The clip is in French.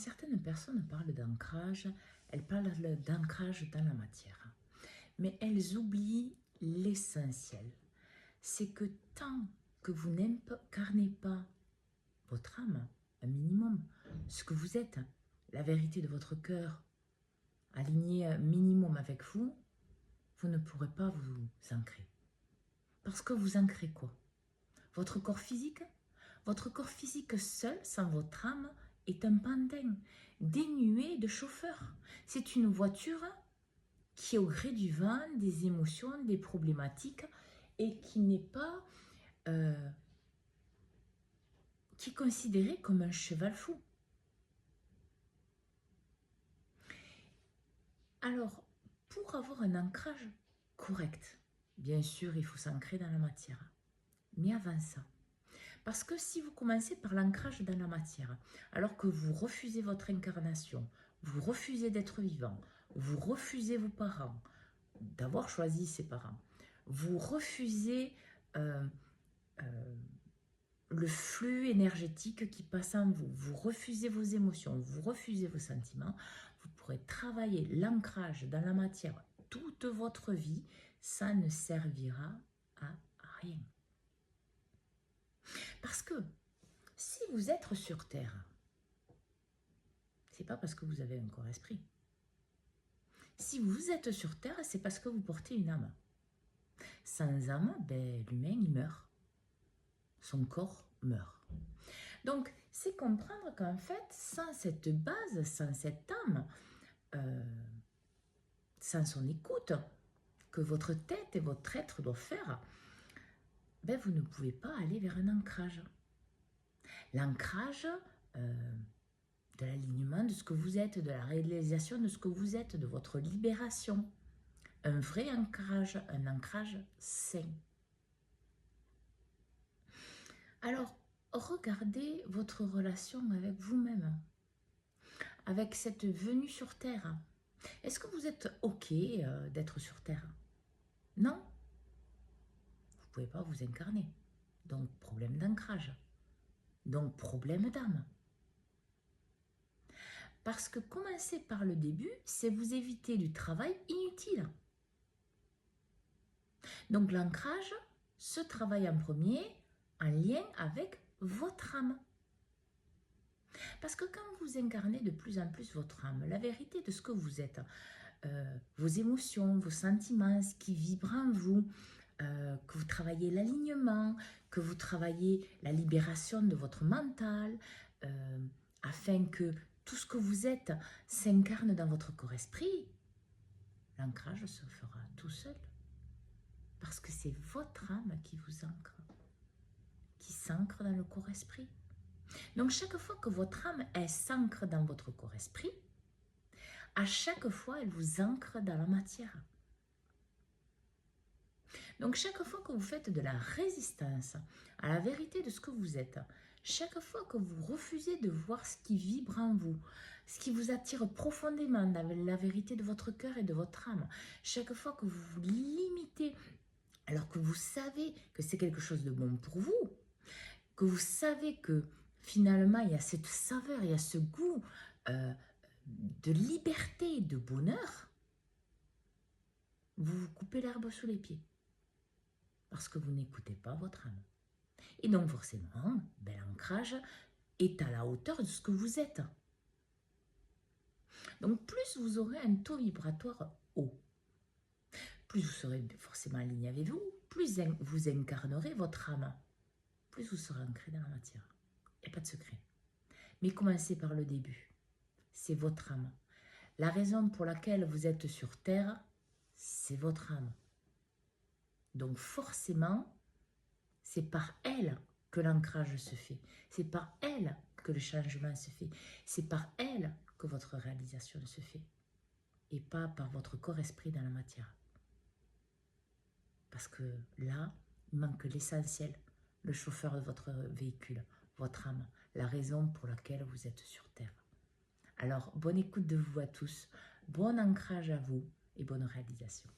certaines personnes parlent d'ancrage, elles parlent d'ancrage dans la matière. Mais elles oublient l'essentiel. C'est que tant que vous n'incarnez pas votre âme, un minimum, ce que vous êtes, la vérité de votre cœur, aligné un minimum avec vous, vous ne pourrez pas vous ancrer. Parce que vous ancrez quoi? Votre corps physique? Votre corps physique seul, sans votre âme, est un pantin, dénué de chauffeur. C'est une voiture qui est au gré du vent, des émotions, des problématiques, et qui n'est pas... qui est considéré comme un cheval fou. Alors, pour avoir un ancrage correct, bien sûr, il faut s'ancrer dans la matière. Mais avant ça, parce que si vous commencez par l'ancrage dans la matière, alors que vous refusez votre incarnation, vous refusez d'être vivant, vous refusez vos parents, d'avoir choisi ses parents, vous refusez le flux énergétique qui passe en vous, vous refusez vos émotions, vous refusez vos sentiments, vous pourrez travailler l'ancrage dans la matière toute votre vie, ça ne servira à rien. Parce que si vous êtes sur Terre, c'est pas parce que vous avez un corps-esprit. Si vous êtes sur Terre, c'est parce que vous portez une âme. Sans âme, ben, l'humain, il meurt. Son corps meurt. Donc, c'est comprendre qu'en fait, sans cette base, sans cette âme, sans son écoute, que votre tête et votre être doivent faire, ben, vous ne pouvez pas aller vers un ancrage. L'ancrage de l'alignement de ce que vous êtes, de la réalisation de ce que vous êtes, de votre libération. Un vrai ancrage, un ancrage sain. Alors, regardez votre relation avec vous-même, avec cette venue sur Terre. Est-ce que vous êtes OK d'être sur Terre? Non. Vous ne pouvez pas vous incarner. Donc, problème d'ancrage. Donc, problème d'âme. Parce que commencer par le début, c'est vous éviter du travail inutile. Donc, l'ancrage se travaille en premier en lien avec votre âme. Parce que quand vous incarnez de plus en plus votre âme, la vérité de ce que vous êtes, vos émotions, vos sentiments, ce qui vibre en vous, que vous travaillez l'alignement, que vous travaillez la libération de votre mental, afin que tout ce que vous êtes s'incarne dans votre corps-esprit, l'ancrage se fera tout seul. Parce que c'est votre âme qui vous ancre, qui s'ancre dans le corps-esprit. Donc, chaque fois que votre âme s'ancre dans votre corps-esprit, à chaque fois, elle vous ancre dans la matière. Donc, chaque fois que vous faites de la résistance à la vérité de ce que vous êtes, chaque fois que vous refusez de voir ce qui vibre en vous, ce qui vous attire profondément dans la vérité de votre cœur et de votre âme, chaque fois que vous vous limitez, alors que vous savez que c'est quelque chose de bon pour vous, que vous savez que finalement, il y a cette saveur, il y a ce goût de liberté, de bonheur, vous vous coupez l'herbe sous les pieds. Parce que vous n'écoutez pas votre âme. Et donc forcément, ben, l'ancrage est à la hauteur de ce que vous êtes. Donc plus vous aurez un taux vibratoire haut, plus vous serez forcément aligné avec vous, plus vous incarnerez votre âme, plus vous serez ancré dans la matière. Il n'y a pas de secret. Mais commencez par le début. C'est votre âme. La raison pour laquelle vous êtes sur Terre, c'est votre âme. Donc forcément, c'est par elle que l'ancrage se fait. C'est par elle que le changement se fait. C'est par elle que votre réalisation se fait. Et pas par votre corps-esprit dans la matière. Parce que là, il manque l'essentiel, le chauffeur de votre véhicule, votre âme, la raison pour laquelle vous êtes sur Terre. Alors, bonne écoute de vous à tous, bon ancrage à vous et bonne réalisation.